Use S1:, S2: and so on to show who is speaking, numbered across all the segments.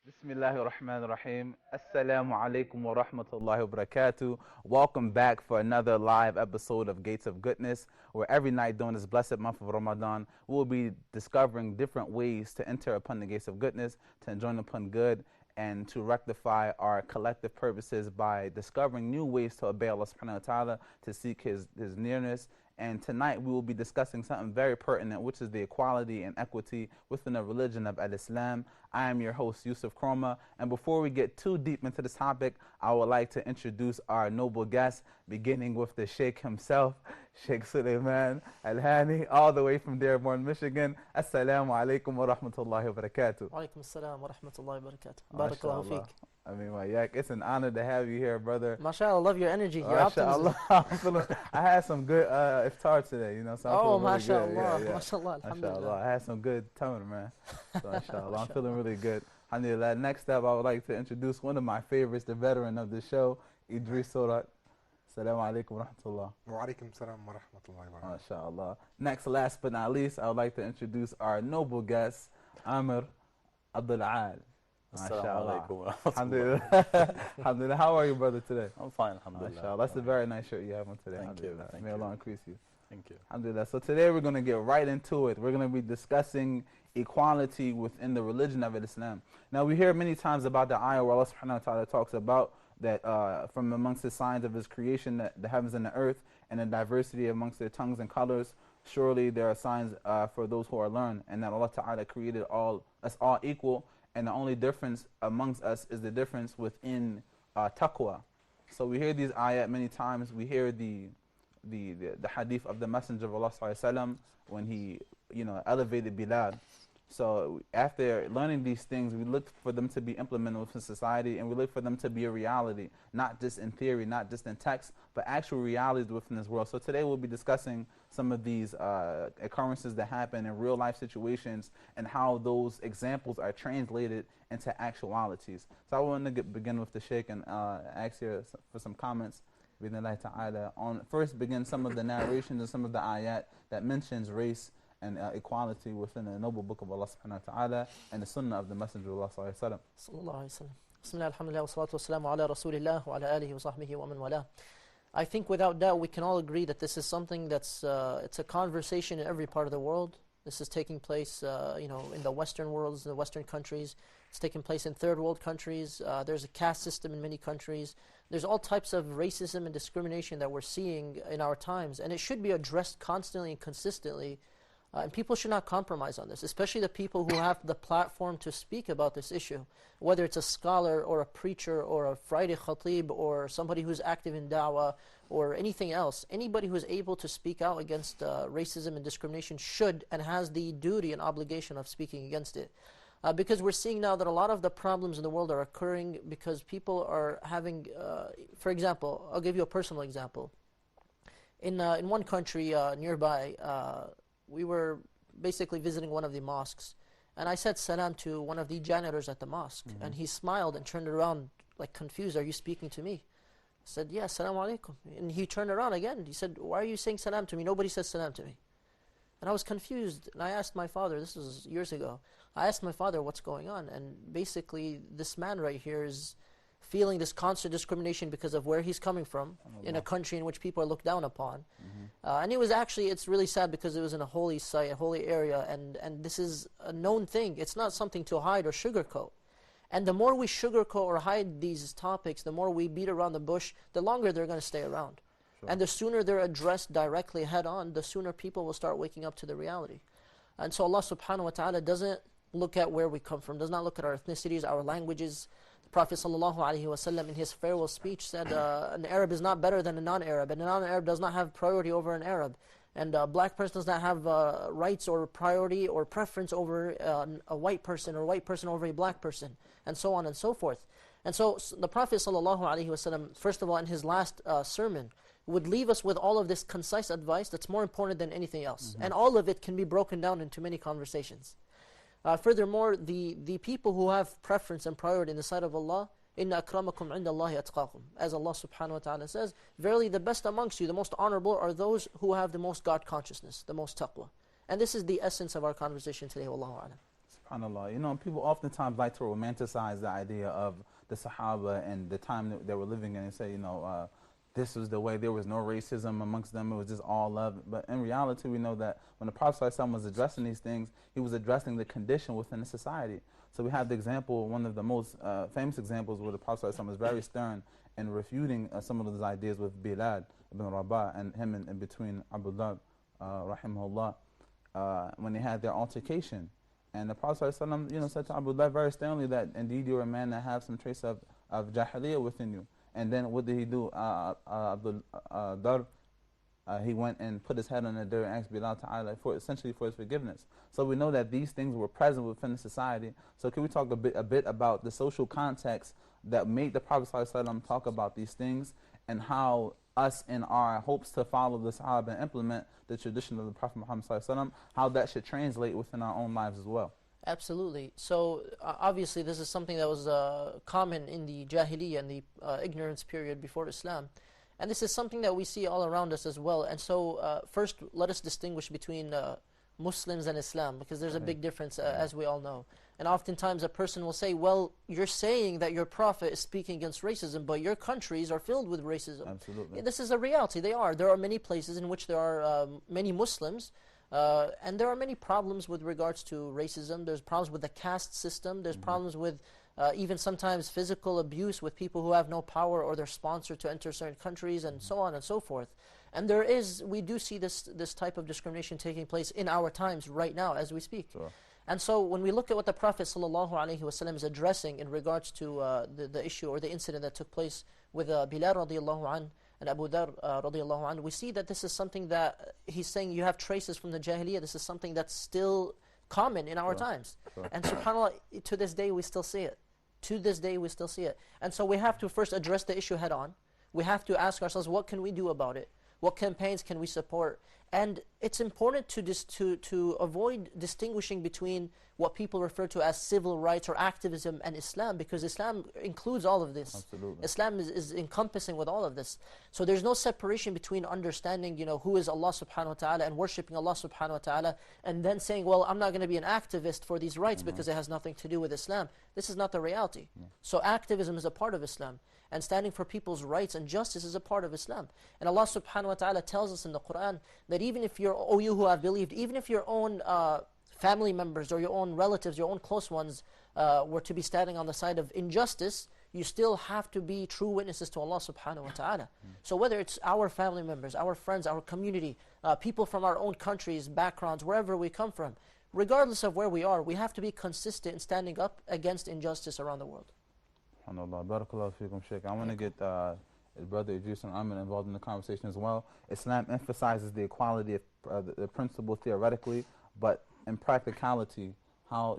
S1: Bismillahir Rahmanir Rahim. Assalamu alaikum wa rahmatullahi wa barakatuh. Welcome back for another live episode of Gates of Goodness, where every night during this blessed month of Ramadan, we will be discovering different ways to enter upon the gates of goodness, to enjoin upon good, and to rectify our collective purposes by discovering new ways to obey Allah subhanahu wa ta'ala, to seek His nearness. And tonight we will be discussing something very pertinent, which is the equality and equity within the religion of Al-Islam. I am your host, Youssef Kromah. And before we get too deep into this topic, I would like to introduce our noble guest, beginning with the Sheikh himself, Sheikh Suleiman Al-Hani, all the way from Dearborn, Michigan. Assalamu alaikum wa rahmatullahi wa barakatuh.
S2: Wa alaikum assalam wa rahmatullahi wa barakatuh.
S1: MashaAllah.
S2: Barakallahu feek.
S1: I mean, my yak, it's an honor to have you here, brother.
S2: MashaAllah, I love your energy, your optimism.
S1: I had some good iftar today, so I'm feeling really good.
S2: MashaAllah, MashaAllah, alhamdulillah.
S1: I had some good tamar, man. So, MashaAllah, I'm feeling really good. Alhamdulillah. Next up, I would like to introduce one of my favorites, the veteran of the show, Idris Surat. Assalamu alaikum wa rahmatullah.
S3: Wa alaikum salam wa rahmatullahi wa barakatuh.
S1: MashaAllah. Next, last but not least, I would like to introduce our noble guest, Amir Abdul Aal.
S4: Assalamu alaikum.
S1: Alhamdulillah. Alhamdulillah. How are you, brother, today?
S4: I'm fine, alhamdulillah.
S1: MashaAllah. That's a very nice shirt you have on today.
S4: Thank you.
S1: Alhamdulillah.
S4: Thank
S1: May
S4: you.
S1: Allah increase you.
S4: Thank you.
S1: Alhamdulillah. So today we're going to get right into it. We're going to be discussing equality within the religion of Islam. Now we hear many times about the ayah where Allah subhanahu wa ta'ala talks about that from amongst the signs of His creation, the heavens and the earth, and the diversity amongst their tongues and colors. Surely there are signs for those who are learned, and that Allah ta'ala created us all equal, and the only difference amongst us is the difference within taqwa. So we hear these ayat many times. We hear the hadith of the Messenger of Allah sallallahu alaihi wasallam when he elevated Bilal. So after learning these things, we look for them to be implemented within society, and we look for them to be a reality, not just in theory, not just in text, but actual realities within this world. So today we'll be discussing some of these occurrences that happen in real life situations and how those examples are translated into actualities. So I want to begin with the Sheikh and ask you for some comments. First begin some of the narrations and some of the ayat that mentions race and equality within the noble book of Allah subhanahu wa ta'ala and the sunnah of the Messenger of Allah sallallahu alayhi wa sallam.
S2: Sallallahu alayhi wa sallam. Bismillah, alhamdulillah, wa salatu wa salamu ala rasulillah wa ala alihi wa sahbihi wa man wala. I think without doubt we can all agree that this is something that's it's a conversation in every part of the world. This is taking place in the Western worlds, in the Western countries. It's taking place in third world countries. There's a caste system in many countries. There's all types of racism and discrimination that we're seeing in our times, and it should be addressed constantly and consistently. And people should not compromise on this, especially the people who have the platform to speak about this issue. Whether it's a scholar or a preacher or a Friday khatib or somebody who's active in da'wah or anything else, anybody who's able to speak out against racism and discrimination should and has the duty and obligation of speaking against it. Because we're seeing now that a lot of the problems in the world are occurring because people are having, for example, I'll give you a personal example. In one country nearby, we were basically visiting one of the mosques, and I said salam to one of the janitors at the mosque, and he smiled and turned around like confused. Are you speaking to me? I said, yeah, salam alaikum. And he turned around again. He said, why are you saying salam to me? Nobody says salam to me. And I was confused, and I asked my father, this was years ago, I asked my father what's going on, and basically this man right here is feeling this constant discrimination because of where he's coming from in a country in which people are looked down upon. And it's really sad because it was in a holy site, a holy area, and this is a known thing. It's not something to hide or sugarcoat. And the more we sugarcoat or hide these topics, the more we beat around the bush, the longer they're going to stay around. Sure. And the sooner they're addressed directly head on, the sooner people will start waking up to the reality. And so Allah subhanahu wa ta'ala doesn't look at where we come from, does not look at our ethnicities, our languages. Prophet ﷺ in his farewell speech said an Arab is not better than a non-Arab, and a non-Arab does not have priority over an Arab, and a black person does not have rights or priority or preference over a white person, or a white person over a black person, and so on and so forth. And so the Prophet ﷺ, first of all, in his last sermon, would leave us with all of this concise advice that's more important than anything else, and all of it can be broken down into many conversations. Furthermore, the people who have preference and priority in the sight of Allah, inna akramakum inda Allahi atqakum. As Allah subhanahu wa ta'ala says, verily the best amongst you, the most honorable, are those who have the most God consciousness, the most taqwa. And this is the essence of our conversation today, wallahu a'lam.
S1: SubhanAllah. You know, people oftentimes like to romanticize the idea of the Sahaba and the time that they were living in and say, you know, this was the way, there was no racism amongst them, it was just all love. But in reality, we know that when the Prophet ﷺ was addressing these things, he was addressing the condition within the society. So we have the example, one of the most famous examples where the Prophet ﷺ was very stern in refuting some of those ideas with Bilal ibn Rabah and him in between Abu Dhar, rahimahullah, when they had their altercation. And the Prophet ﷺ, you know, said to Abu Dhar very sternly that indeed you're a man that has some trace of jahiliyyah within you. And then what did he do? Abdul Dar, he went and put his head on the dirt and asked Bilal Ta'ala essentially for his forgiveness. So we know that these things were present within the society. So can we talk a bit about the social context that made the Prophet ﷺ talk about these things, and how us in our hopes to follow the Sahaba and implement the tradition of the Prophet Muhammad ﷺ, how that should translate within our own lives as well?
S2: Absolutely. So obviously this is something that was common in the Jahiliyyah and the ignorance period before Islam. And this is something that we see all around us as well. And so first let us distinguish between Muslims and Islam, because there's a big difference as we all know. And oftentimes a person will say, well, you're saying that your Prophet is speaking against racism, but your countries are filled with racism.
S1: Absolutely.
S2: This is a reality. They are. There are many places in which there are many Muslims, and there are many problems with regards to racism. There's problems with the caste system. There's problems with even sometimes physical abuse with people who have no power or they're sponsored to enter certain countries, and so on and so forth. And we do see this type of discrimination taking place in our times right now as we speak.
S1: Sure.
S2: And so when we look at what the Prophet ﷺ is addressing in regards to the issue or the incident that took place with Bilal radiallahu anh and Abu Dhar radiallahu anh, we see that this is something that he's saying you have traces from the Jahiliyyah. This is something that's still common in our times.
S1: Sure.
S2: And subhanAllah, to this day we still see it. To this day we still see it. And so we have to first address the issue head on. We have to ask ourselves, what can we do about it? What campaigns can we support? And it's important to avoid distinguishing between what people refer to as civil rights or activism and Islam, because Islam includes all of this.
S1: Absolutely.
S2: Islam is encompassing with all of this. So there's no separation between understanding, you know, who is Allah subhanahu wa ta'ala and worshipping Allah subhanahu wa ta'ala, and then saying, well, I'm not going to be an activist for these rights because it has nothing to do with Islam. This is not the reality. So activism is a part of Islam, and standing for people's rights and justice is a part of Islam. And Allah subhanahu wa ta'ala tells us in the Quran that even if you're, O you who have believed, even if your own family members or your own relatives, your own close ones were to be standing on the side of injustice, you still have to be true witnesses to Allah subhanahu wa ta'ala. So whether it's our family members, our friends, our community, people from our own countries, backgrounds, wherever we come from, regardless of where we are, we have to be consistent in standing up against injustice around the world.
S1: SubhanAllah. Barakallahu feekum, Sheikh. I want to get Brother Idris and Ahmed involved in the conversation as well. Islam emphasizes the equality of the principle theoretically, but in practicality, how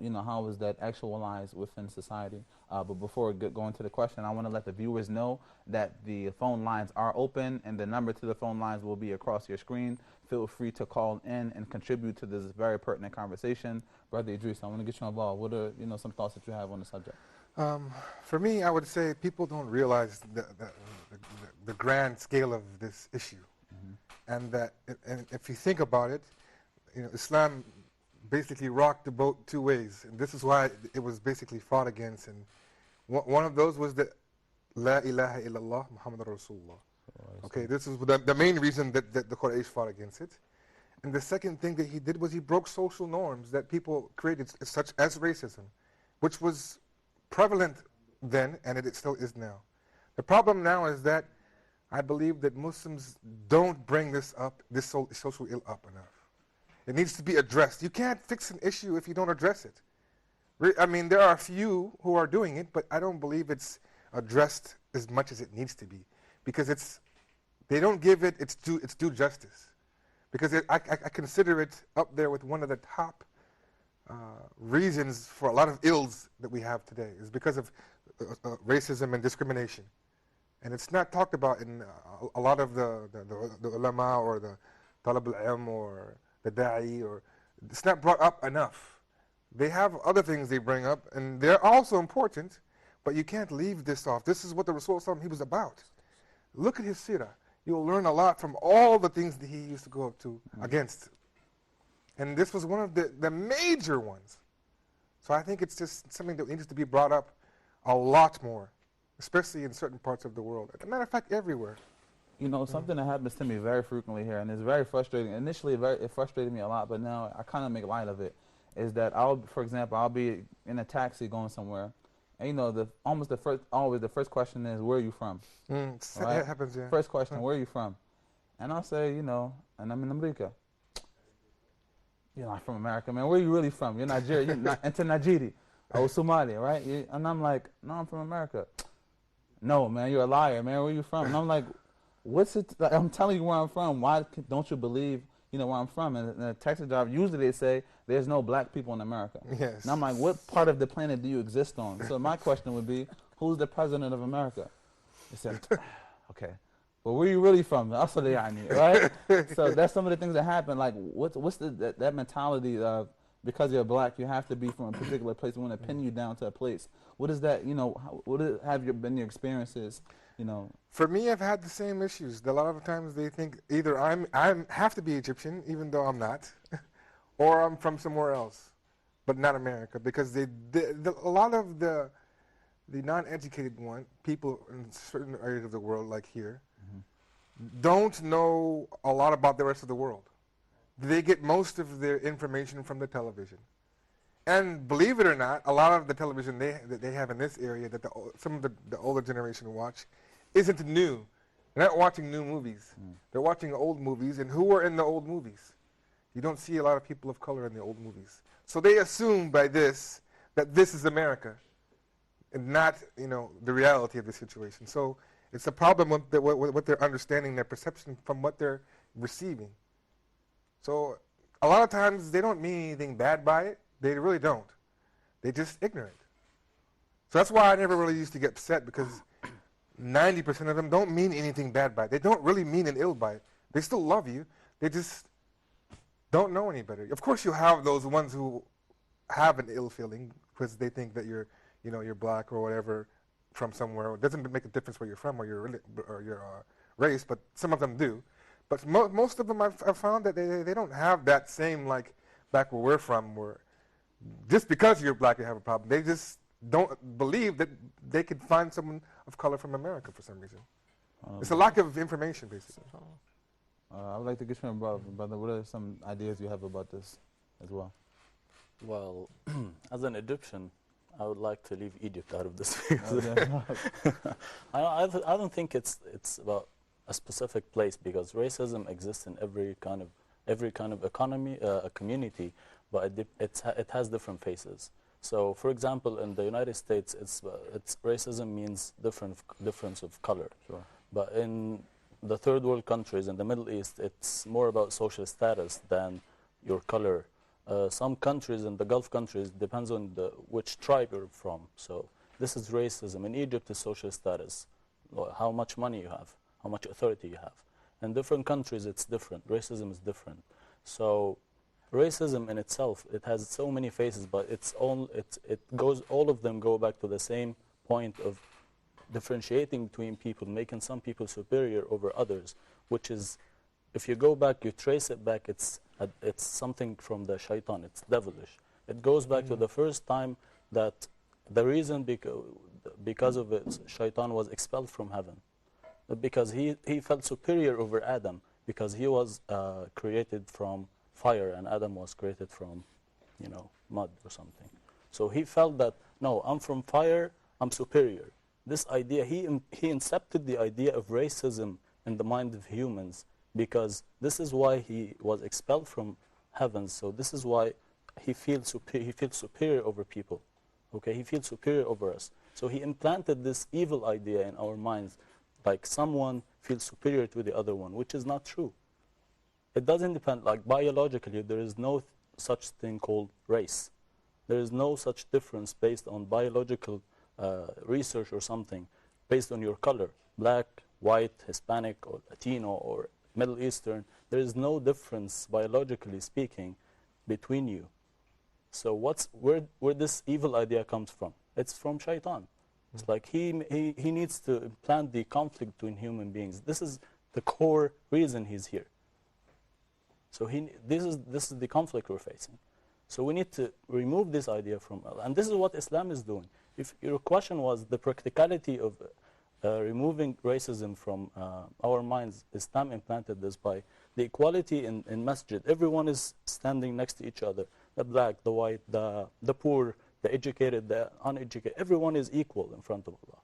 S1: is that actualized within society? But before we go into the question, I want to let the viewers know that the phone lines are open, and the number to the phone lines will be across your screen. Feel free to call in and contribute to this very pertinent conversation. Brother Idris, I want to get you involved. What are some thoughts that you have on the subject?
S3: For me, I would say people don't realize the grand scale of this issue, and if you think about it, Islam basically rocked the boat two ways, and this is why it was basically fought against. And one of those was the La ilaha illallah Muhammadur Rasulullah. Okay, this is the main reason that the Quraysh fought against it. And the second thing that he did was he broke social norms that people created, such as racism, which was prevalent then, and it still is now. The problem now is that I believe that Muslims don't bring this social ill up enough. It needs to be addressed. You can't fix an issue if you don't address it. I mean, there are a few who are doing it, but I don't believe it's addressed as much as it needs to be, because they don't give it its due justice. Because I consider it up there with one of the top reasons for a lot of ills that we have today, is because of racism and discrimination. And it's not talked about in a lot of the ulama or the talab al-ilm or the da'i, or it's not brought up enough. They have other things they bring up, and they're also important, but you can't leave this off. This is what the Rasul he was about. Look at his seerah. You'll learn a lot from all the things that he used to go up to against. And this was one of the major ones. So I think it's just something that needs to be brought up a lot more, especially in certain parts of the world. As a matter of fact, everywhere.
S1: You know, something that happens to me very frequently here, and it's very frustrating. Initially, it frustrated me a lot, but now I kind of make light of it. Is that for example, I'll be in a taxi going somewhere, and you know, always the first question is, "Where are you from?"
S3: Right? It happens, yeah.
S1: First question, where are you from? And I'll say, you know, and I'm in America. You're not from America, man. Where are you really from? You're Nigeria. You're not into Najiri or Somali, right? And I'm like, no, I'm from America. No, man, you're a liar, man. Where are you from? And I'm like, what's it? Like, I'm telling you where I'm from. Why don't you believe, you know, where I'm from? And the taxi driver, usually they say there's no black people in America.
S3: Yes.
S1: And I'm like, what part of the planet do you exist on? So my question would be, who's the president of America? They said, okay. Well, where are you really from? That's what I need, right? So that's some of the things that happen. Like, what's that mentality of, because you're black, you have to be from a particular place. We want to pin you down to a place. What is that, you know, been your experiences, you know?
S3: For me, I've had the same issues. A lot of times they think either I have to be Egyptian, even though I'm not, or I'm from somewhere else, but not America, because a lot of the non-educated people in certain areas of the world, like here, don't know a lot about the rest of the world. They get most of their information from the television. And believe it or not, a lot of the television that they have in this area that some of the older generation watch isn't new. They're not watching new movies. They're watching old movies, and who are in the old movies? You don't see a lot of people of color in the old movies. So they assume by this that this is America and not, you know, the reality of the situation. So it's a problem with their understanding, their perception from what they're receiving. So a lot of times they don't mean anything bad by it. They really don't. They're just ignorant. So that's why I never really used to get upset, because 90% of them don't mean anything bad by it. They don't really mean an ill by it. They still love you. They just don't know any better. Of course, you have those ones who have an ill feeling because they think that you're black or whatever from somewhere. It doesn't make a difference where you're from or your race, but some of them do. But most of them, I've found that they don't have that same, like, back where we're from, where just because you're black you have a problem. They just don't believe that they could find someone of color from America for some reason. It's a lack of information, basically.
S1: I would like to get you involved, brother. What are some ideas you have about this as well?
S4: Well, as an Egyptian, I would like to leave Egypt out of this. I don't think it's about a specific place, because racism exists in every kind of economy, community, but it has different faces. So, for example, in the United States, it's racism means difference of color.
S1: Sure.
S4: But in the third world countries, in the Middle East, it's more about social status than your color. Some countries in the Gulf countries depends on which tribe you're from. So this is racism. In Egypt, it's social status, how much money you have, how much authority you have. In different countries, it's different. Racism is different. So racism in itself, it has so many faces, but all of them go back to the same point of differentiating between people, making some people superior over others, which is, if you go back, you trace it back, it's something from the shaitan, it's devilish. It goes back to the first time that the reason because of it, shaitan was expelled from heaven. Because he felt superior over Adam, because he was created from fire and Adam was created from, mud or something. So he felt that, no, I'm from fire, I'm superior. This idea, he incepted the idea of racism in the mind of humans, because this is why he was expelled from heaven. So this is why he feels superior over people. Okay, he feels superior over us. So he implanted this evil idea in our minds, like someone feels superior to the other one, which is not true. It doesn't depend, like biologically, there is no such thing called race. There is no such difference based on biological research or something, based on your color, black, white, Hispanic, or Latino, or Middle Eastern. There is no difference, biologically speaking, between you. So where this evil idea comes from? It's from shaitan. It's like he needs to implant the conflict between human beings. This is the core reason he's here. So this is the conflict we're facing. So we need to remove this idea from, and this is what Islam is doing. If your question was the practicality of removing racism from our minds, Islam implanted this by the equality in masjid. Everyone is standing next to each other. The black, the white, the poor, the educated, the uneducated. Everyone is equal in front of Allah.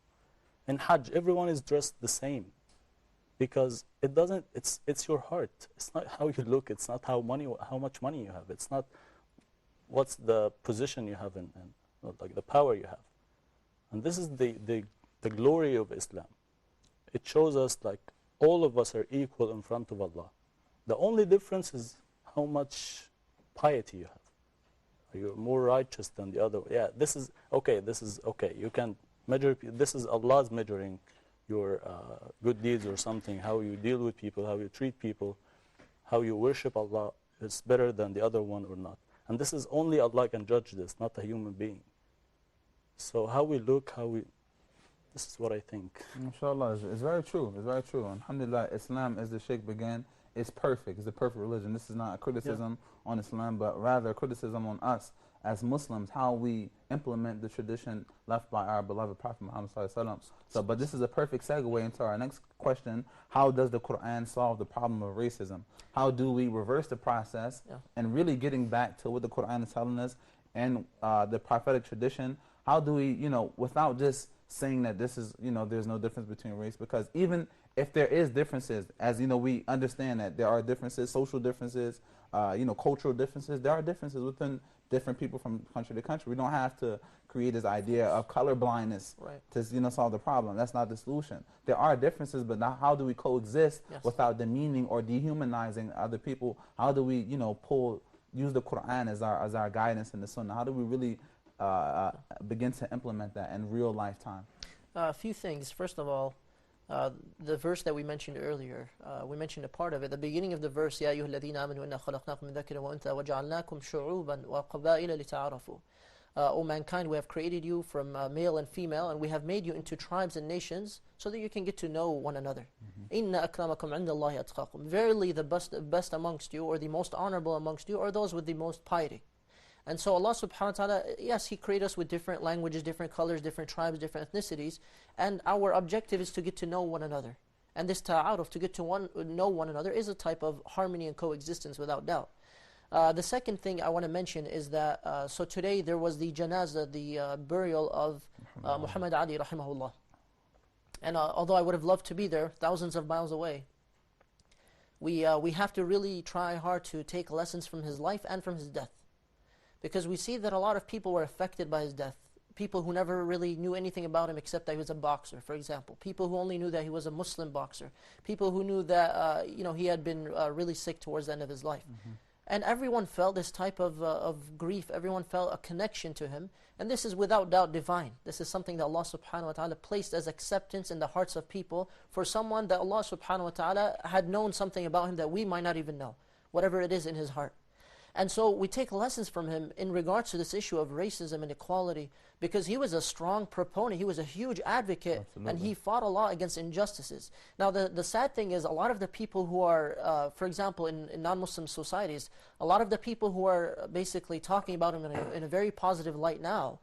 S4: In Hajj, everyone is dressed the same. Because it doesn't, it's your heart. It's not how you look. It's not how much money you have. It's not what's the position you have in like the power you have. And this is the glory of Islam. It shows us like all of us are equal in front of Allah. The only difference is how much piety you have. Are you more righteous than the other? Yeah, this is okay. You can measure. This is Allah's measuring your good deeds or something. How you deal with people, how you treat people, how you worship Allah is better than the other one or not. And this is only Allah can judge this, not a human being. So how we look, this is what I think.
S1: Inshallah, it's very true. It's very true. Alhamdulillah, Islam, as the Sheikh began, is perfect. It's the perfect religion. This is not a criticism on Islam, but rather a criticism on us as Muslims, how we implement the tradition left by our beloved Prophet Muhammad sallallahu alaihi wasallam. So, but this is a perfect segue into our next question. How does the Quran solve the problem of racism? How do we reverse the process and really getting back to what the Quran is telling us and the prophetic tradition? How do we, without just saying that this is, there's no difference between race, because even if there is differences, as we understand that there are differences, social differences, cultural differences, there are differences within different people from country to country. We don't have to create this idea of color blindness to
S2: Right.
S1: solve the problem. That's not the solution. There are differences, but now how do we coexist without demeaning or dehumanizing other people? How do we use the Quran as our guidance in the Sunnah? How do we really begin to implement that in real lifetime?
S2: A few things. First of all, the verse that we mentioned earlier, we mentioned a part of it. The beginning of the verse, يَا أَيُّهَا الَّذِينَ آمَنُوا إِنَّا خَلَقْنَاكُم مِّن ذَكَرٍ وَأُنثَىٰ وَجَعَلْنَاكُمْ شُعُوبًا وَقَبَائِلَ لِتَعَارَفُوا. O mankind, we have created you from male and female, and we have made you into tribes and nations so that you can get to know one another. إِنَّ أَكْرَمَكُمْ عِنْدَ اللَّهِ أَتْقَاكُمْ. Verily the best amongst you, or the most honorable amongst you, are those with the most piety. And so Allah subhanahu wa ta'ala, yes, He created us with different languages, different colors, different tribes, different ethnicities, and our objective is to get to know one another. And this ta'aruf, to get to know one another, is a type of harmony and coexistence without doubt. The second thing I want to mention is that, so today there was the janazah, the burial of Muhammad Ali rahimahullah. And although I would have loved to be there, thousands of miles away, we have to really try hard to take lessons from his life and from his death. Because we see that a lot of people were affected by his death. People who never really knew anything about him except that he was a boxer, for example. People who only knew that he was a Muslim boxer. People who knew that he had been really sick towards the end of his life. And everyone felt this type of grief. Everyone felt a connection to him. And this is without doubt divine. This is something that Allah subhanahu wa ta'ala placed as acceptance in the hearts of people for someone that Allah subhanahu wa ta'ala had known something about him that we might not even know. Whatever it is in his heart. And so we take lessons from him in regards to this issue of racism and equality, because he was a strong proponent, he was a huge advocate, and he fought a lot against injustices. Now the sad thing is, a lot of the people who are, for example, in non-Muslim societies, a lot of the people who are basically talking about him in a very positive light now,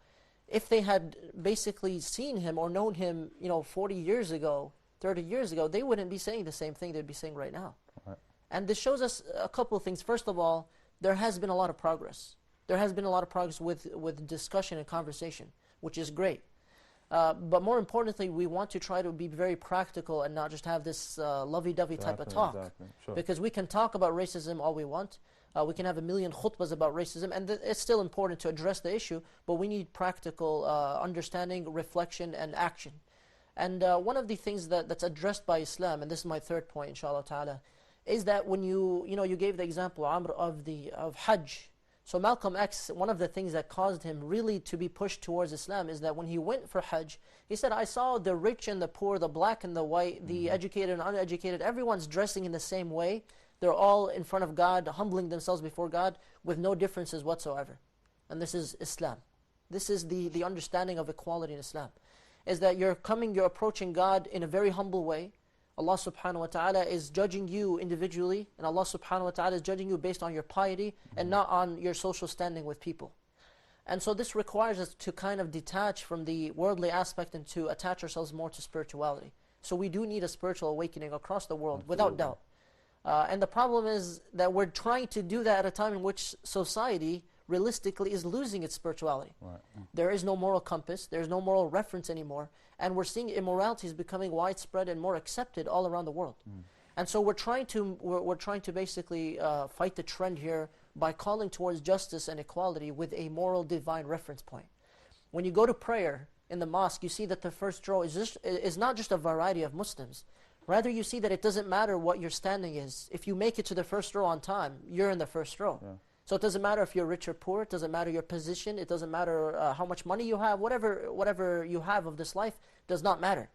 S2: if they had basically seen him or known him 40 years ago, 30 years ago, they wouldn't be saying the same thing they'd be saying right now.
S1: Right.
S2: And this shows us a couple of things. First of all, there has been a lot of progress. There has been a lot of progress with discussion and conversation, which is great. But more importantly, we want to try to be very practical and not just have this lovey-dovey type of talk.
S1: Exactly. Sure.
S2: Because we can talk about racism all we want. We can have a million khutbahs about racism, and it's still important to address the issue, but we need practical understanding, reflection, and action. And one of the things that's addressed by Islam, and this is my third point, inshallah ta'ala, is that when you gave the example, Amr, of Hajj. So Malcolm X, one of the things that caused him really to be pushed towards Islam is that when he went for Hajj, he said, I saw the rich and the poor, the black and the white, the educated and uneducated, everyone's dressing in the same way. They're all in front of God, humbling themselves before God with no differences whatsoever. And this is Islam. This is the understanding of equality in Islam. Is that you're approaching God in a very humble way. Allah subhanahu wa ta'ala is judging you individually, and Allah subhanahu wa ta'ala is judging you based on your piety and not on your social standing with people. And so this requires us to kind of detach from the worldly aspect and to attach ourselves more to spirituality. So we do need a spiritual awakening across the world, without doubt. And the problem is that we're trying to do that at a time in which society, realistically, is losing its spirituality.
S1: Right.
S2: There is no moral compass, there's no moral reference anymore, and we're seeing immorality is becoming widespread and more accepted all around the world. And so we're trying to basically fight the trend here by calling towards justice and equality with a moral divine reference point. When you go to prayer in the mosque, you see that the first row is not just a variety of Muslims. Rather, you see that it doesn't matter what your standing is. If you make it to the first row on time, you're in the first row.
S1: Yeah.
S2: So it doesn't matter if you're rich or poor, it doesn't matter your position, it doesn't matter how much money you have, whatever you have of this life does not matter.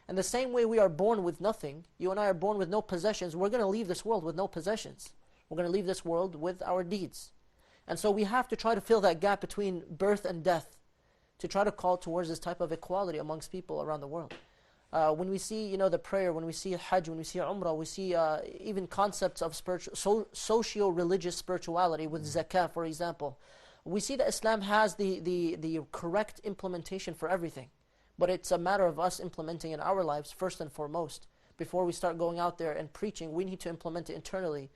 S2: And the same way we are born with nothing, you and I are born with no possessions, we're going to leave this world with no possessions. We're going to leave this world with our deeds. And so we have to try to fill that gap between birth and death, to try to call towards this type of equality amongst people around the world. When we see, the prayer, when we see Hajj, when we see Umrah, we see even concepts of socio-religious spirituality with zakah, for example. We see that Islam has the correct implementation for everything. But it's a matter of us implementing in our lives first and foremost. Before we start going out there and preaching, we need to implement it internally.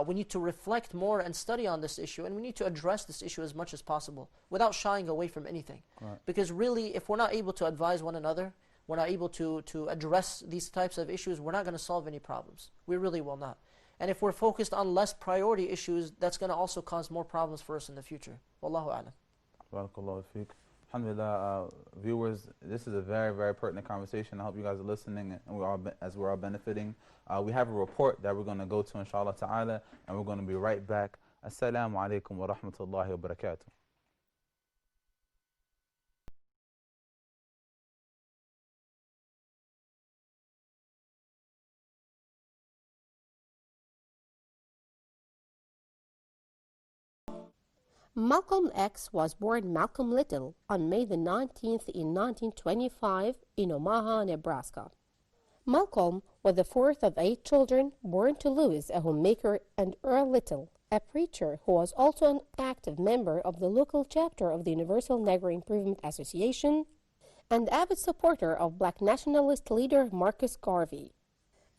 S2: We need to reflect more and study on this issue, and we need to address this issue as much as possible without shying away from anything.
S1: Right.
S2: Because really, if we're not able to advise one another, we're not able to address these types of issues, we're not going to solve any problems. We really will not. And if we're focused on less priority issues, that's going to also cause more problems for us in the future. Wallahu a'lam.
S1: Barakallahu feek. Alhamdulillah, viewers, this is a very, very pertinent conversation. I hope you guys are listening and we're all benefiting. We have a report that we're going to go to, inshallah ta'ala, and we're going to be right back. Assalamu alaikum wa rahmatullahi wa barakatuh.
S5: Malcolm X was born Malcolm Little on May the 19th in 1925 in Omaha, Nebraska. Malcolm was the fourth of 8 children born to Lewis, a homemaker, and Earl Little, a preacher who was also an active member of the local chapter of the Universal Negro Improvement Association and avid supporter of black nationalist leader Marcus Garvey.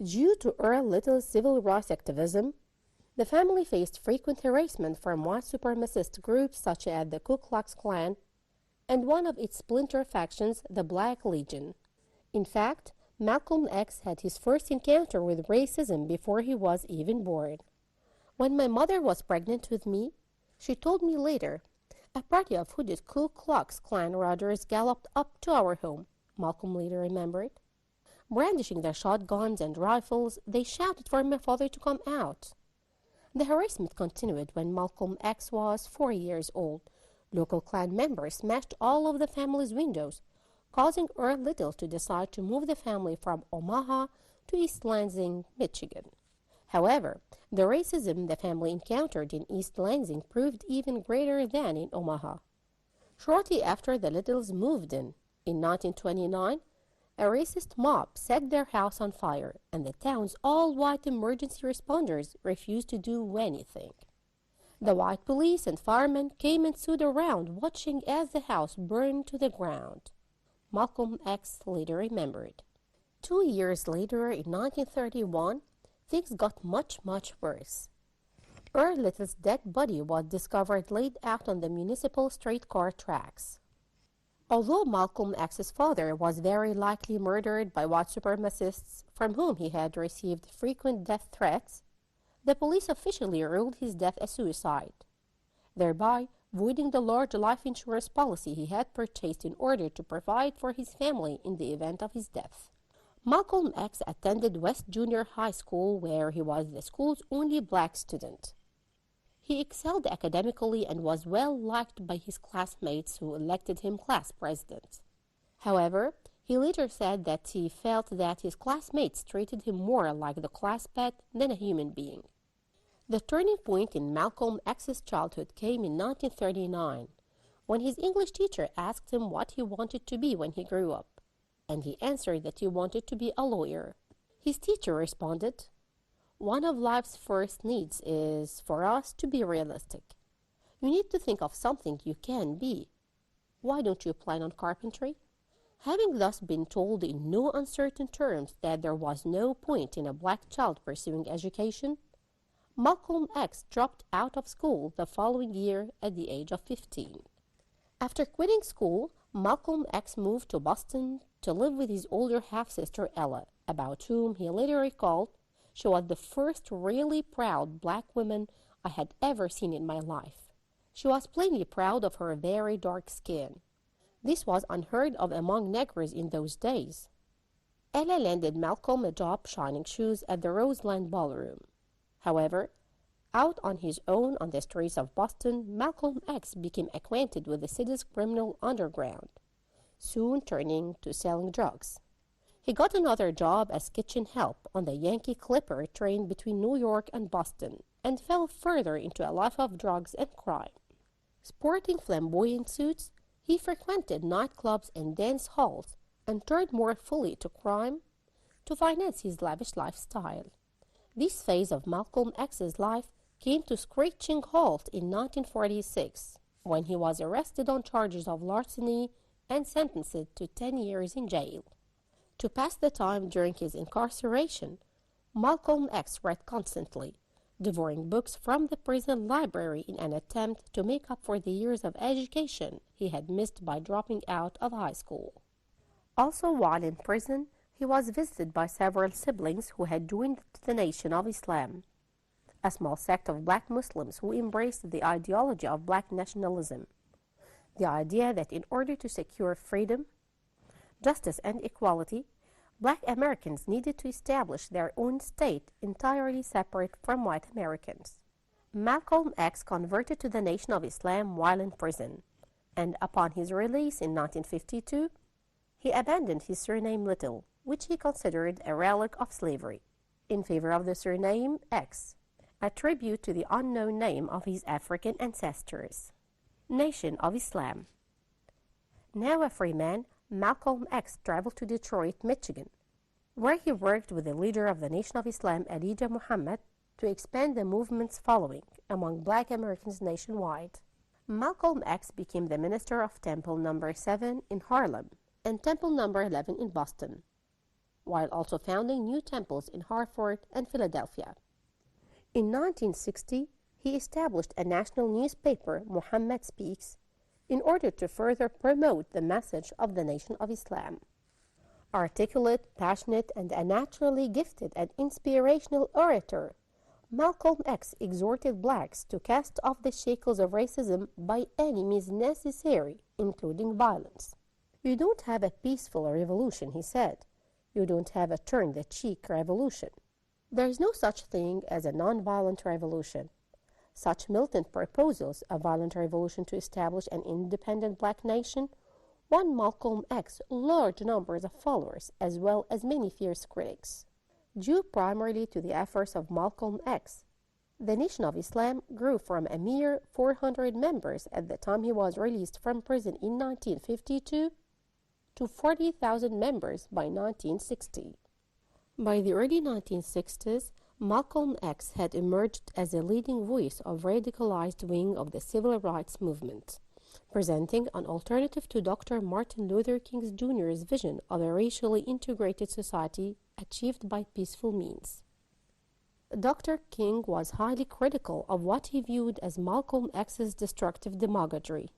S5: Due to Earl Little's civil rights activism, the family faced frequent harassment from white supremacist groups such as the Ku Klux Klan and one of its splinter factions, the Black Legion. In fact, Malcolm X had his first encounter with racism before he was even born. When my mother was pregnant with me, she told me later, a party of hooded Ku Klux Klan riders galloped up to our home, Malcolm later remembered. Brandishing their shotguns and rifles, they shouted for my father to come out. The harassment continued when Malcolm X was 4 years old. Local Klan members smashed all of the family's windows, causing Earl Little to decide to move the family from Omaha to East Lansing, Michigan. However, the racism the family encountered in East Lansing proved even greater than in Omaha. Shortly after the Littles moved in 1929, a racist mob set their house on fire, and the town's all-white emergency responders refused to do anything. The white police and firemen came and stood around watching as the house burned to the ground. Malcolm X later remembered. 2 years later, in 1931, things got much, much worse. Earl Little's dead body was discovered laid out on the municipal streetcar tracks. Although Malcolm X's father was very likely murdered by white supremacists from whom he had received frequent death threats, the police officially ruled his death a suicide, thereby voiding the large life insurance policy he had purchased in order to provide for his family in the event of his death. Malcolm X attended West Junior High School, where he was the school's only black student. He excelled academically and was well liked by his classmates who elected him class president. However, he later said that he felt that his classmates treated him more like the class pet than a human being. The turning point in Malcolm X's childhood came in 1939, when his English teacher asked him what he wanted to be when he grew up, and he answered that he wanted to be a lawyer. His teacher responded, "One of life's first needs is for us to be realistic. You need to think of something you can be. Why don't you plan on carpentry?" Having thus been told in no uncertain terms that there was no point in a black child pursuing education, Malcolm X dropped out of school the following year at the age of 15. After quitting school, Malcolm X moved to Boston to live with his older half-sister Ella, about whom he later recalled, "She was the first really proud black woman I had ever seen in my life. She was plainly proud of her very dark skin. This was unheard of among Negroes in those days." Ella landed Malcolm a job shining shoes at the Roseland Ballroom. However, out on his own on the streets of Boston, Malcolm X became acquainted with the city's criminal underground, soon turning to selling drugs. He got another job as kitchen help on the Yankee Clipper train between New York and Boston, and fell further into a life of drugs and crime. Sporting flamboyant suits, he frequented nightclubs and dance halls and turned more fully to crime to finance his lavish lifestyle. This phase of Malcolm X's life came to screeching halt in 1946 when he was arrested on charges of larceny and sentenced to 10 years in jail. To pass the time during his incarceration, Malcolm X read constantly, devouring books from the prison library in an attempt to make up for the years of education he had missed by dropping out of high school. Also, while in prison, he was visited by several siblings who had joined the Nation of Islam, a small sect of black Muslims who embraced the ideology of black nationalism, the idea that in order to secure freedom, justice, and equality, black Americans needed to establish their own state entirely separate from white Americans. Malcolm X converted to the Nation of Islam while in prison, and upon his release in 1952, he abandoned his surname Little, which he considered a relic of slavery, in favor of the surname X, a tribute to the unknown name of his African ancestors. Nation of Islam. Now a free man, Malcolm X traveled to Detroit, Michigan, where he worked with the leader of the Nation of Islam, Elijah Muhammad, to expand the movement's following among black Americans nationwide. Malcolm X became the minister of Temple No. 7 in Harlem and Temple No. 11 in Boston, while also founding new temples in Hartford and Philadelphia. In 1960, he established a national newspaper, Muhammad Speaks, in order to further promote the message of the Nation of Islam. Articulate, passionate, and a naturally gifted and inspirational orator, Malcolm X exhorted blacks to cast off the shackles of racism by any means necessary, including violence. "You don't have a peaceful revolution," he said. "You don't have a turn-the-cheek revolution. There is no such thing as a nonviolent revolution." Such militant proposals, a violent revolution to establish an independent black nation, won Malcolm X large numbers of followers as well as many fierce critics. Due primarily to the efforts of Malcolm X, the Nation of Islam grew from a mere 400 members at the time he was released from prison in 1952 to 40,000 members by 1960. By the early 1960s, Malcolm X had emerged as a leading voice of radicalized wing of the civil rights movement, presenting an alternative to Dr. Martin Luther King Jr.'s vision of a racially integrated society achieved by peaceful means. Dr. King was highly critical of what he viewed as Malcolm X's destructive demagoguery,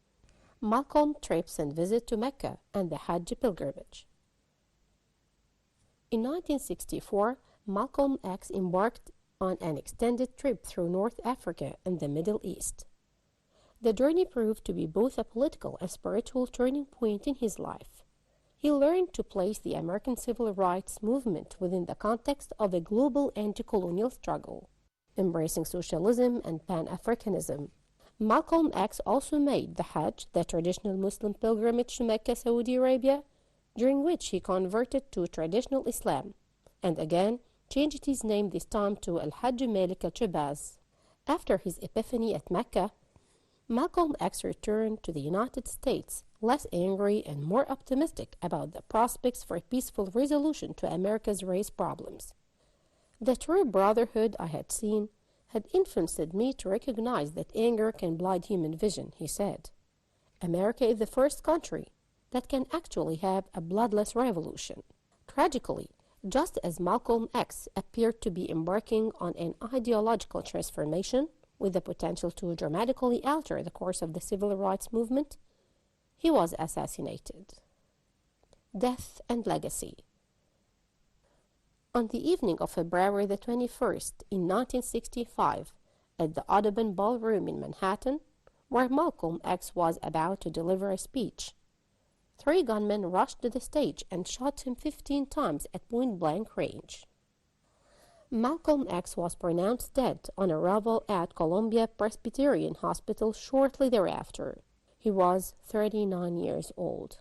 S5: Malcolm trips and visit to Mecca, and the Hajj pilgrimage. In 1964, Malcolm X embarked on an extended trip through North Africa and the Middle East. The journey proved to be both a political and spiritual turning point in his life. He learned to place the American civil rights movement within the context of a global anti-colonial struggle, embracing socialism and Pan-Africanism. Malcolm X also made the Hajj, the traditional Muslim pilgrimage to Mecca, Saudi Arabia, during which he converted to traditional Islam, and again changed his name this time to Al-Hajj Malik al-Shabazz. After his epiphany at Mecca, Malcolm X returned to the United States, less angry and more optimistic about the prospects for a peaceful resolution to America's race problems. The true brotherhood I had seen had influenced me to recognize that anger can blind human vision, he said. America is the first country that can actually have a bloodless revolution. Tragically, just as Malcolm X appeared to be embarking on an ideological transformation with the potential to dramatically alter the course of the civil rights movement, he was assassinated. Death and legacy. On the evening of February the 21st in 1965, at the Audubon Ballroom in Manhattan, where Malcolm X was about to deliver a speech, 3 gunmen rushed to the stage and shot him 15 times at point-blank range. Malcolm X was pronounced dead on arrival at Columbia Presbyterian Hospital shortly thereafter. He was 39 years old.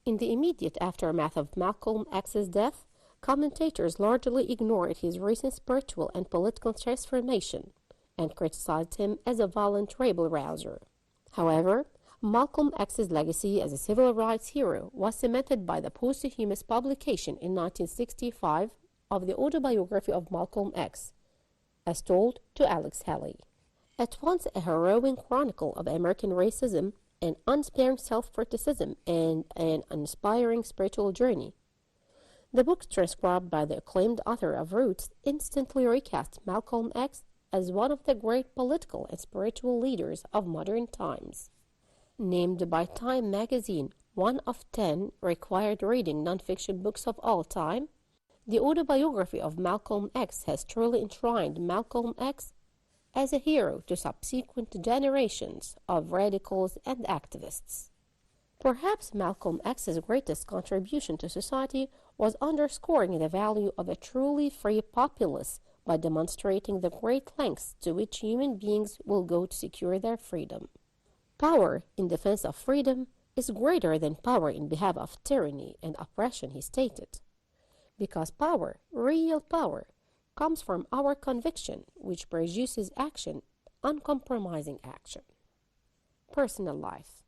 S5: In the immediate aftermath of Malcolm X's death, commentators largely ignored his recent spiritual and political transformation and criticized him as a violent rabble-rouser. However, Malcolm X's legacy as a civil rights hero was cemented by the posthumous publication in 1965 of the autobiography of Malcolm X, as told to Alex Haley. At once a harrowing chronicle of American racism, an unsparing self-criticism, and an inspiring spiritual journey, the book transcribed by the acclaimed author of Roots instantly recast Malcolm X as one of the great political and spiritual leaders of modern times. Named by Time magazine one of 10 required reading nonfiction books of all time, the autobiography of Malcolm X has truly enshrined Malcolm X as a hero to subsequent generations of radicals and activists. Perhaps Malcolm X's greatest contribution to society was underscoring the value of a truly free populace by demonstrating the great lengths to which human beings will go to secure their freedom. Power in defense of freedom is greater than power in behalf of tyranny and oppression, he stated, because power, real power, comes from our conviction, which produces action, uncompromising action. Personal life.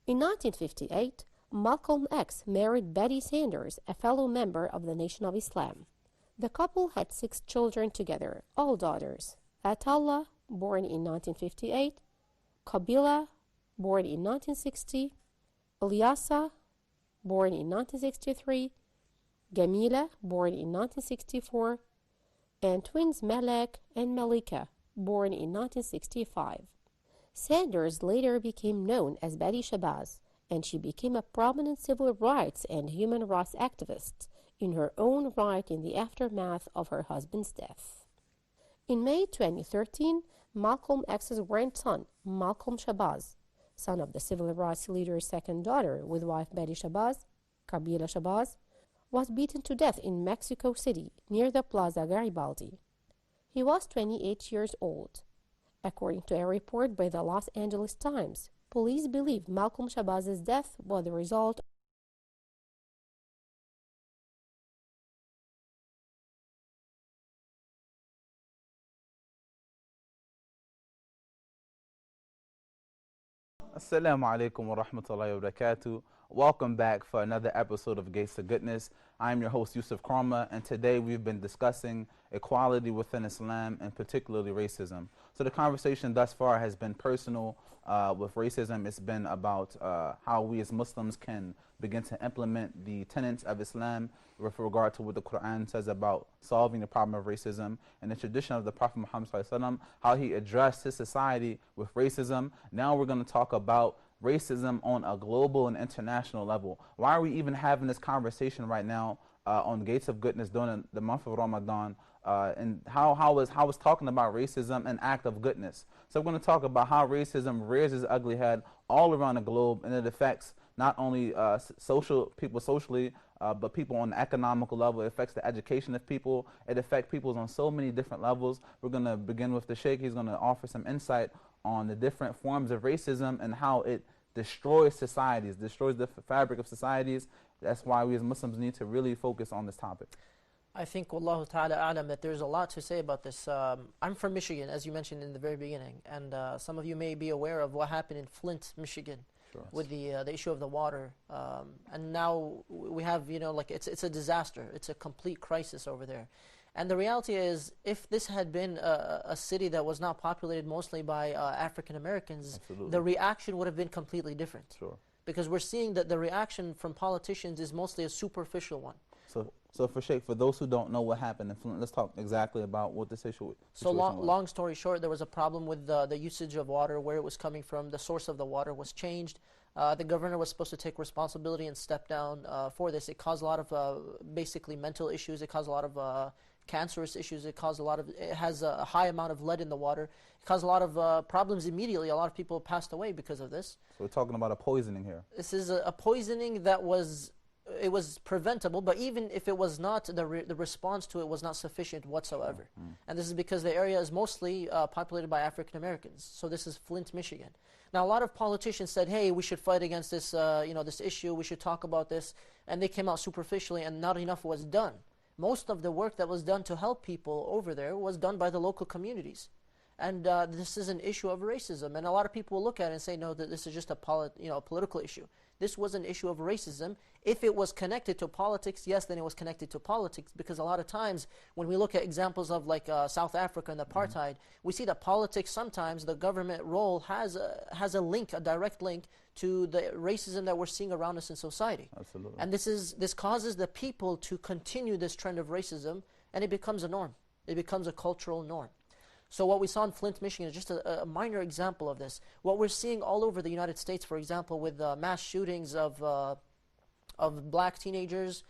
S5: In 1958, Malcolm X married Betty Sanders, a fellow member of the Nation of Islam. The couple had 6 children together, all daughters: Atallah, born in 1958, Kabila, born in 1960, Ilyasa, born in 1963, Gamila, born in 1964, and twins Malek and Malika, born in 1965. Sanders later became known as Betty Shabazz, and she became a prominent civil rights and human rights activist in her own right in the aftermath of her husband's death. In May 2013, Malcolm X's grandson, Malcolm Shabazz, son of the civil rights leader's second daughter with wife Betty Shabazz, Kabila Shabazz, was beaten to death in Mexico City near the Plaza Garibaldi. He was 28 years old. According to a report by the Los Angeles Times, police believe Malcolm Shabazz's death was the result
S1: Assalamu alaikum wa rahmatullahi wa barakatuh. Welcome back for another episode of Gates to Goodness. I'm your host, Youssef Kromah, and today we've been discussing equality within Islam and particularly racism. So the conversation thus far has been personal with racism. It's been about how we as Muslims can begin to implement the tenets of Islam with regard to what the Quran says about solving the problem of racism, and the tradition of the Prophet Muhammad ﷺ, how he addressed his society with racism. Now we're going to talk about racism on a global and international level. Why are we even having this conversation right now on Gates of Goodness during the month of Ramadan? And how is talking about racism an act of goodness? So we're going to talk about how racism rears its ugly head all around the globe, and it affects not only people socially, but people on the economical level. It affects the education of people. It affects people on so many different levels. We're going to begin with the Sheikh. He's going to offer some insight on the different forms of racism and how it destroys societies, destroys the fabric of societies. That's why we as Muslims need to really focus on this topic.
S2: I think, wallahu ta'ala a'lam, that there's a lot to say about this. I'm from Michigan, as you mentioned in the very beginning, and some of you may be aware of what happened in Flint, Michigan, sure, with the issue of the water. And now we have, like, it's a disaster. It's a complete crisis over there. And the reality is, if this had been a city that was not populated mostly by African Americans,
S1: Absolutely.
S2: the reaction would have been completely different.
S1: Sure.
S2: Because we're seeing that the reaction from politicians is mostly a superficial one.
S1: So for Sheikh, for those who don't know what happened in Flint, let's talk exactly about what the situation
S2: So
S1: was.
S2: long story short, there was a problem with the usage of water, where it was coming from. The source of the water was changed. The governor was supposed to take responsibility and step down for this. It caused a lot of basically mental issues. It caused a lot of cancerous issues. It has a high amount of lead in the water. It caused a lot of problems immediately. A lot of people passed away because of this.
S1: So we're talking about a poisoning here.
S2: This is a poisoning that was preventable, but even if it was not, the response to it was not sufficient whatsoever. And this is because the area is mostly populated by African Americans. So this is Flint, Michigan. Now, a lot of politicians said, hey, we should fight against this, this issue, we should talk about this, and they came out superficially, and not enough was done. Most of the work that was done to help people over there was done by the local communities. And this is an issue of racism, and a lot of people will look at it and say, no, that this is just a political issue. This was an issue of racism. If it was connected to politics, yes, then it was connected to politics, because a lot of times when we look at examples of like South Africa and apartheid, we see that politics, sometimes the government role has a link, a direct link to the racism that we're seeing around us in society.
S1: Absolutely.
S2: And this causes the people to continue this trend of racism, and it becomes a norm. It becomes a cultural norm. So what we saw in Flint, Michigan is just a minor example of this. What we're seeing all over the United States, for example, with mass shootings of black teenagers,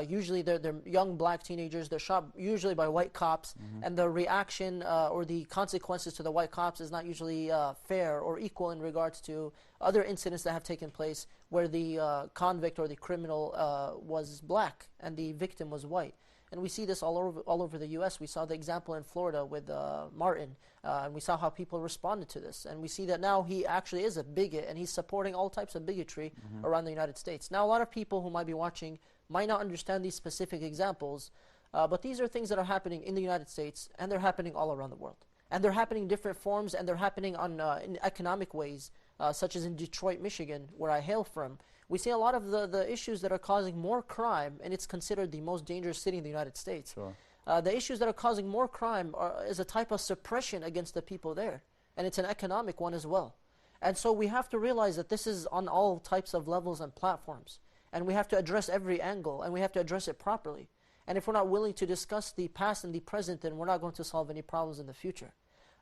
S2: usually they're young black teenagers, they're shot usually by white cops, and the reaction or the consequences to the white cops is not usually fair or equal in regards to other incidents that have taken place where the convict or the criminal was black and the victim was white. And we see this all over the U.S. We saw the example in Florida with Martin, and we saw how people responded to this. And we see that now he actually is a bigot, and he's supporting all types of bigotry around the United States. Now, a lot of people who might be watching might not understand these specific examples, but these are things that are happening in the United States, and they're happening all around the world. And they're happening in different forms, and they're happening in economic ways, such as in Detroit, Michigan, where I hail from. We see a lot of the issues that are causing more crime, and it's considered the most dangerous city in the United States.
S1: Sure.
S2: The issues that are causing more crime is a type of suppression against the people there, and it's an economic one as well. And so we have to realize that this is on all types of levels and platforms, and we have to address every angle, and we have to address it properly. And if we're not willing to discuss the past and the present, then we're not going to solve any problems in the future.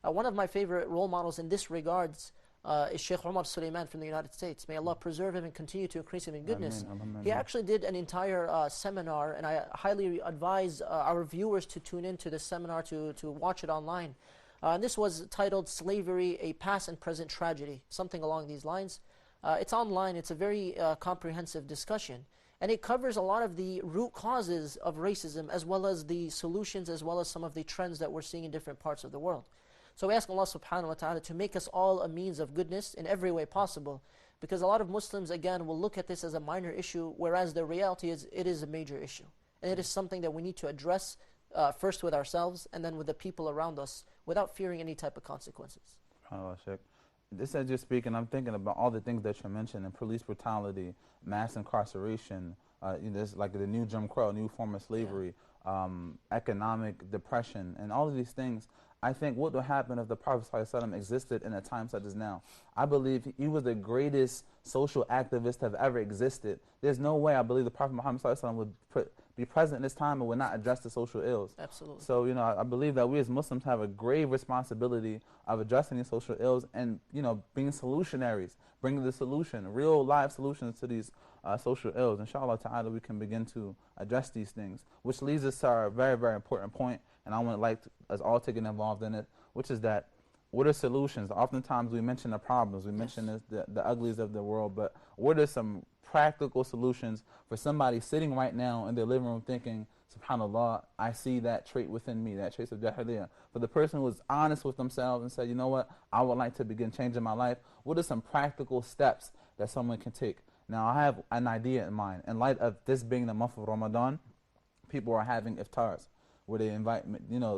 S2: One of my favorite role models in this regards is Sheikh Omar Suleiman from the United States. May Allah preserve him and continue to increase him in goodness.
S1: Amen.
S2: He actually did an entire seminar, and I highly advise our viewers to tune into this seminar, to watch it online. And this was titled Slavery, a Past and Present Tragedy, something along these lines. It's online. It's a very comprehensive discussion. And it covers a lot of the root causes of racism, as well as the solutions, as well as some of the trends that we're seeing in different parts of the world. So we ask Allah subhanahu wa ta'ala to make us all a means of goodness in every way possible, because a lot of Muslims, again, will look at this as a minor issue, whereas the reality is it is a major issue. And it is something that we need to address first with ourselves and then with the people around us without fearing any type of consequences.
S1: SubhanAllah, Sheikh. This as you're speaking, I'm thinking about all the things that you mentioned, and police brutality, mass incarceration, there's like the new Jim Crow, new form of slavery, economic depression, and all of these things. I think what would happen if the Prophet ﷺ existed in a time such as now? I believe he was the greatest social activist to have ever existed. There's no way I believe the Prophet Muhammad ﷺ would be present in this time and would not address the social ills.
S2: Absolutely.
S1: So, I believe that we as Muslims have a grave responsibility of addressing these social ills and, being solutionaries, bringing the solution, real live solutions to these social ills. Inshallah ta'ala, we can begin to address these things, which leads us to our very, very important point, and I would like us all to get involved in it, which is that what are solutions? Oftentimes we mention the problems, we mention the uglies of the world, but what are some practical solutions for somebody sitting right now in their living room thinking, subhanAllah, I see that trait within me, that trait of jahiliyyah. For the person who is honest with themselves and said, you know what, I would like to begin changing my life, what are some practical steps that someone can take? Now, I have an idea in mind. In light of this being the month of Ramadan, people are having iftars, where they invite,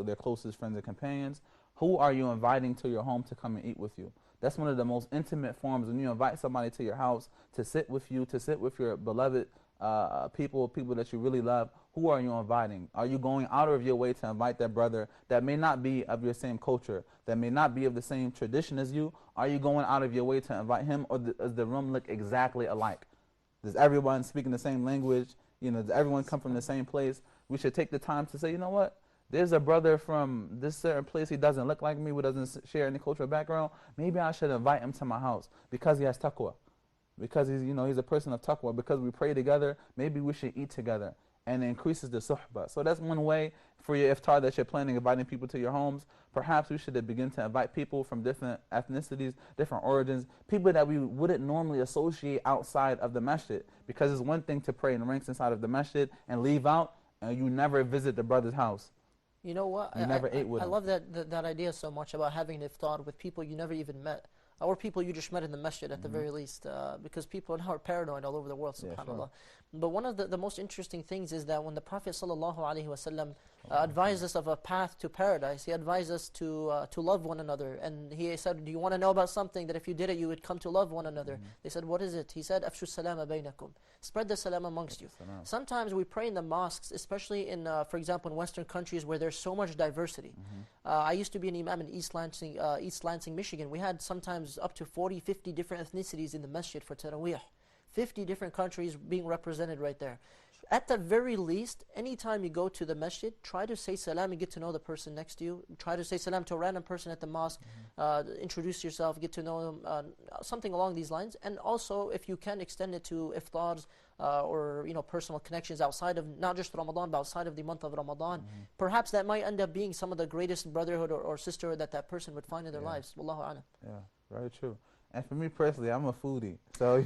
S1: their closest friends and companions. Who are you inviting to your home to come and eat with you? That's one of the most intimate forms when you invite somebody to your house to sit with you, to sit with your beloved people that you really love, who are you inviting? Are you going out of your way to invite that brother that may not be of your same culture, that may not be of the same tradition as you? Are you going out of your way to invite him, or does the room look exactly alike? Does everyone speaking the same language? Does everyone come from the same place? We should take the time to say, you know what? There's a brother from this certain place. He doesn't look like me. Who doesn't share any cultural background. Maybe I should invite him to my house because he has taqwa, because he's a person of taqwa. Because we pray together. Maybe we should eat together, and it increases the suhbah. So that's one way for your iftar that you're planning, inviting people to your homes. Perhaps we should begin to invite people from different ethnicities, different origins, people that we wouldn't normally associate outside of the masjid. Because it's one thing to pray in ranks inside of the masjid and leave out, and you never visit the brother's house.
S2: You know what?
S1: You never ate with
S2: I
S1: him.
S2: love that idea so much about having an iftar with people you never even met, or people you just met in the masjid at the very least, because people now are paranoid all over the world, subhanAllah.
S1: Sure.
S2: But one of the most interesting things is that when the Prophet ﷺ advised us of a path to paradise, he advised us to love one another. And he said, do you want to know about something that if you did it, you would come to love one another? They said, what is it? He said, Afshu salama baynakum. Spread the salam amongst you. Sometimes we pray in the mosques, especially in, for example, in Western countries where there's so much diversity. I used to be an imam in East Lansing, Michigan. We had sometimes up to 40, 50 different ethnicities in the masjid for Taraweeh. 50 different countries being represented right there. At the very least, anytime you go to the masjid, try to say salam and get to know the person next to you. Try to say salam to a random person at the mosque. Introduce yourself, get to know them, something along these lines. And also, if you can, extend it to iftars or personal connections outside of, not just Ramadan, but outside of the month of Ramadan. Perhaps that might end up being some of the greatest brotherhood or sisterhood that person would find in their lives. Wallahu a'lam.
S1: Yeah, very true. And for me personally, I'm a foodie. So,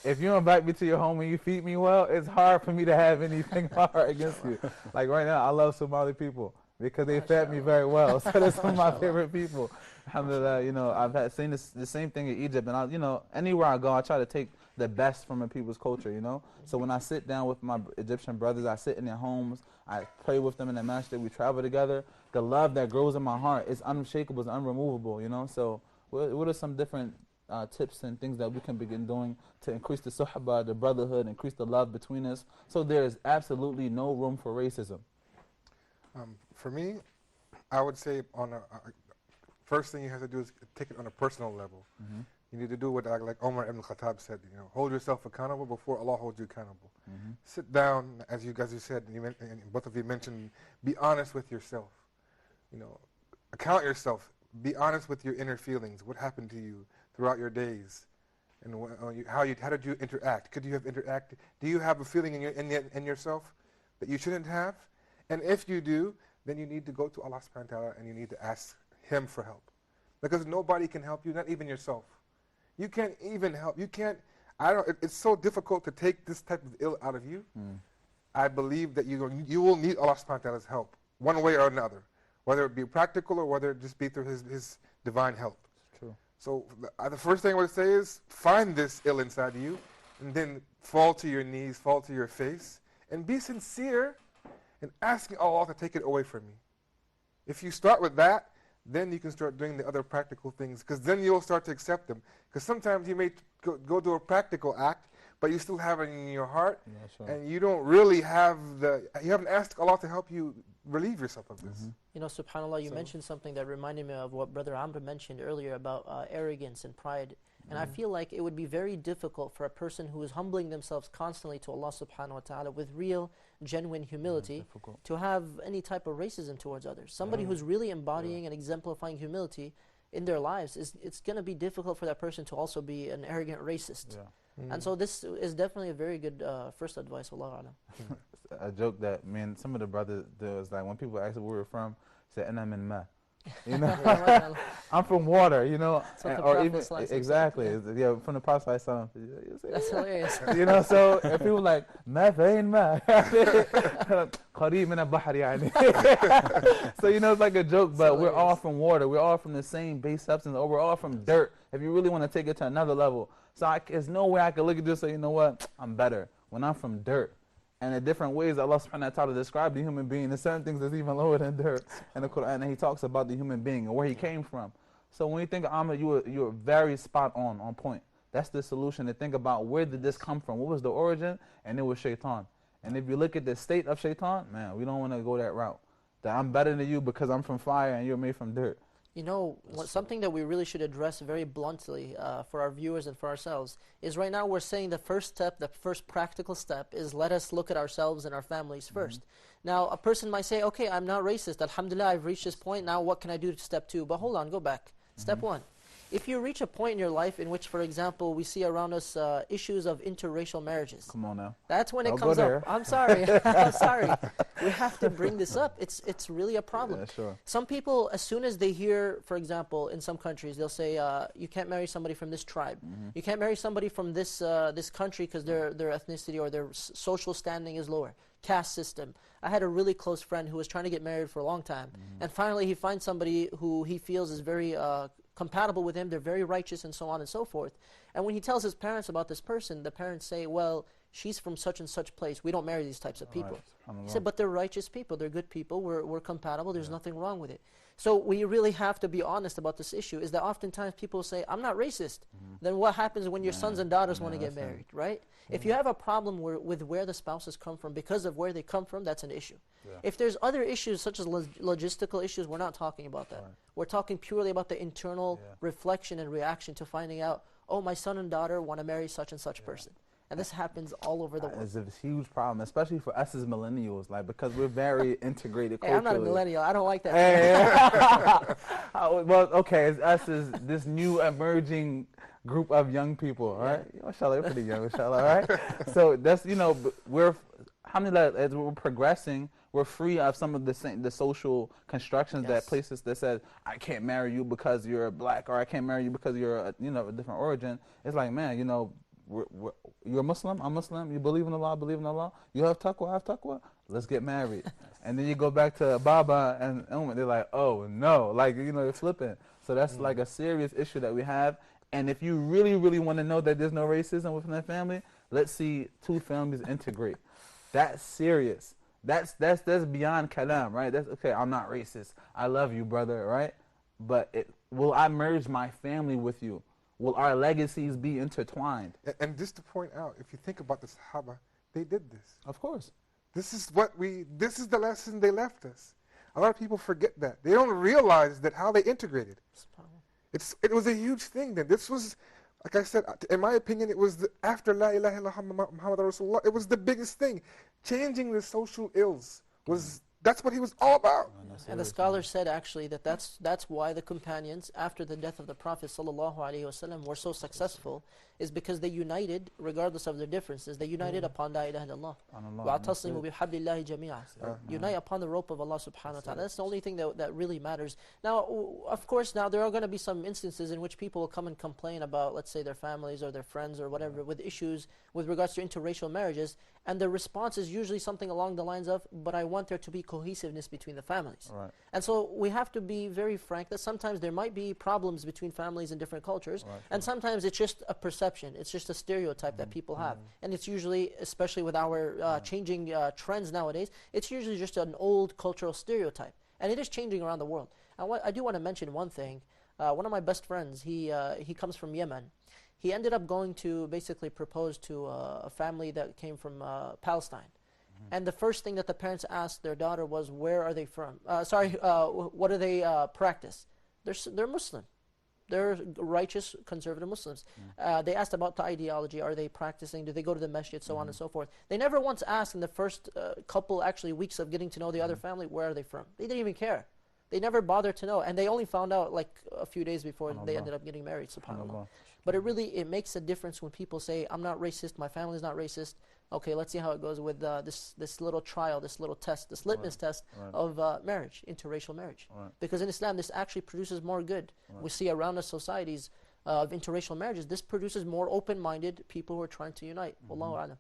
S1: if you invite me to your home and you feed me well, it's hard for me to have anything hard against you. Like right now, I love Somali people because they fed me very well. So they're some of my favorite people. Alhamdulillah, I've seen the same thing in Egypt. And anywhere I go, I try to take the best from a people's culture, So when I sit down with my Egyptian brothers, I sit in their homes, I pray with them in the masjid, we travel together. The love that grows in my heart is unshakable, it's unremovable, So what are some different tips and things that we can begin doing to increase the suhbah, the brotherhood, increase the love between us, so there is absolutely no room for racism?
S3: For me, I would say first thing you have to do is take it on a personal level. You need to do what like Omar ibn Khattab said, hold yourself accountable before Allah holds you accountable. Sit down, as you said, and both of you mentioned, be honest with yourself. Account yourself. Be honest with your inner feelings. What happened to you throughout your days, and how did you interact? Could you have interacted? Do you have a feeling in yourself that you shouldn't have? And if you do, then you need to go to Allah subhanahu wa ta'ala and you need to ask Him for help, because nobody can help you, not even yourself. You can't even help. You can't. It's so difficult to take this type of ill out of you. I believe that you will need Allah subhanahu wa ta'ala's help one way or another, whether it be practical or whether it just be through His divine help.
S1: True. So
S3: the first thing I would say is find this ill inside of you, and then fall to your knees, fall to your face, and be sincere in asking Allah to take it away from you. If you start with that, then you can start doing the other practical things, because then you'll start to accept them. Because sometimes you may go do a practical act, but you still have it in your heart, and you don't really you haven't asked Allah to help you relieve yourself of this.
S2: SubhanAllah, you mentioned something that reminded me of what Brother Amr mentioned earlier about arrogance and pride. And I feel like it would be very difficult for a person who is humbling themselves constantly to Allah subhanahu wa ta'ala with real, genuine humility to have any type of racism towards others. Somebody who's really embodying and exemplifying humility in their lives, it's going to be difficult for that person to also be an arrogant racist. And so this is definitely a very good first advice, Wallahu a'lam.
S1: A joke that some of the brothers do is like when people ask where we're from, say, "Ana min ma." I'm from water, or even exactly, from the Prophet.
S2: That's hilarious.
S1: So if people like ma fayn ma, qareeb min al-bahr yani. So it's like a joke, but we're all from water. We're all from the same base substance, or we're all from dirt. If you really want to take it to another level, there's no way I can look at this and say, you know what, I'm better when I'm from dirt. And the different ways Allah subhanahu wa ta'ala described the human being, there's certain things that's even lower than dirt in the Quran, and He talks about the human being and where he came from. So when you think of Ahmed, you were very spot on point. That's the solution, to think about where did this come from? What was the origin? And it was shaitan. And if you look at the state of shaitan, man, we don't want to go that route. That I'm better than you because I'm from fire and you're made from dirt.
S2: You know, something that we really should address very bluntly for our viewers and for ourselves is right now we're saying the first step, the first practical step is let us look at ourselves and our families first. Now, a person might say, okay, I'm not racist. Alhamdulillah, I've reached this point. Now what can I do to step 2? But hold on, go back. Step 1. If you reach a point in your life in which, for example, we see around us issues of interracial marriages.
S1: Come on now.
S2: That's when it
S1: Don't
S2: comes
S1: go
S2: up.
S1: there.
S2: I'm sorry. I'm sorry. We have to bring this up. It's really a problem.
S1: Yeah, sure.
S2: Some people, as soon as they hear, for example, in some countries, they'll say, you can't marry somebody from this tribe. You can't marry somebody from this this country because their ethnicity or their social standing is lower. Caste system. I had a really close friend who was trying to get married for a long time. And finally, he finds somebody who he feels is very compatible with him. They're very righteous and so on and so forth. And when he tells his parents about this person, the parents say, well, she's from such and such place. We don't marry these types of people. He said, but they're righteous people. They're good people. We're compatible. There's nothing wrong with it. So we really have to be honest about this issue, is that oftentimes people say, I'm not racist. Then what happens when your sons and daughters want to get married, right? If you have a problem with where the spouses come from because of where they come from, that's an issue. If there's other issues such as logistical issues, we're not talking about that. We're talking purely about the internal reflection and reaction to finding out, oh, my son and daughter want to marry such and such person. And this happens all over the world.
S1: It's a huge problem, especially for us as millennials, like, because we're very integrated
S2: Hey,
S1: culturally.
S2: I'm not a millennial. I don't like that.
S1: Well, okay, it's us as this new emerging group of young people, all right? You know, Inshallah, you're pretty young, Inshallah, all right? So that's, you know, we're, alhamdulillah, as we're progressing, we're free of some of the social constructions that places that says, I can't marry you because you're black, or I can't marry you because you're, a different origin. It's like, man, you know, you're a Muslim, I'm Muslim, you believe in Allah, I believe in Allah, you have taqwa, I have taqwa, let's get married. And then you go back to Baba and they're like, oh no, like, you know, you're flipping. So that's like a serious issue that we have. And if you really, really want to know that there's no racism within the family, let's see 2 families integrate. That's serious. That's beyond kalam, right? That's okay, I'm not racist, I love you, brother, right? But will I merge my family with you? Will our legacies be intertwined?
S3: And just to point out, if you think about the Sahaba, they did this.
S1: Of course.
S3: This is the lesson they left us. A lot of people forget that. They don't realize that how they integrated. It was a huge thing then. This was, like I said, in my opinion, it was after La ilaha illallah Muhammad Rasulullah, it was the biggest thing. Changing the social ills that's what he was all about.
S2: And the scholars said actually that that's why the companions, after the death of the Prophet ﷺ, were so successful, is because they united, regardless of their differences, they united upon La ilaha illallah. وَاعْتَصِمُوا بِحَبْلِ اللَّهِ جَمِيعًا. Unite upon the rope of Allah subhanahu wa ta'ala. That's the only thing that really matters. Now, of course, now there are going to be some instances in which people will come and complain about, let's say, their families or their friends or whatever, with issues with regards to interracial marriages, and the response is usually something along the lines of, but I want there to be cohesiveness between the families.
S1: Right.
S2: And so we have to be very frank that sometimes there might be problems between families in different cultures, and sometimes it's just a perception, it's just a stereotype that people have. And it's usually, especially with our changing trends nowadays, it's usually just an old cultural stereotype. And it is changing around the world. And I do want to mention one thing. One of my best friends, he comes from Yemen. He ended up going to basically propose to a family that came from Palestine. And the first thing that the parents asked their daughter was, where are they from? What do they practice? They're Muslim. They're righteous, conservative Muslims. They asked about the ideology. Are they practicing? Do they go to the masjid? So on and so forth. They never once asked in the first couple weeks of getting to know the other family, where are they from? They didn't even care. They never bothered to know. And they only found out like a few days before they ended up getting married, subhanAllah. But it makes a difference when people say, I'm not racist, my family's not racist. Okay, let's see how it goes with this little trial, this little test, this litmus test of marriage, interracial marriage. Because in Islam, this actually produces more good. We see around us societies of interracial marriages, this produces more open-minded people who are trying to unite. Wallahu a'lam.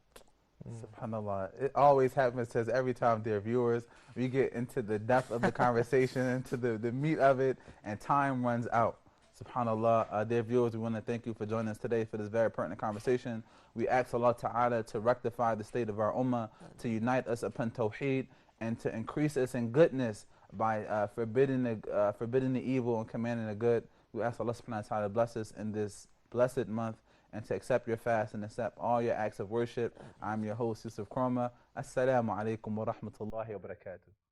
S1: SubhanAllah. It always happens to us every time, dear viewers. We get into the depth of the conversation, into the meat of it, and time runs out. SubhanAllah. Dear viewers, we want to thank you for joining us today for this very pertinent conversation. We ask Allah Ta'ala to rectify the state of our ummah, to unite us upon tawheed, and to increase us in goodness by forbidding the evil and commanding the good. We ask Allah Subhanahu wa Ta'ala to bless us in this blessed month and to accept your fast and accept all your acts of worship. I'm your host, Youssef Kromah. Assalamu alaikum wa rahmatullahi wa barakatuh.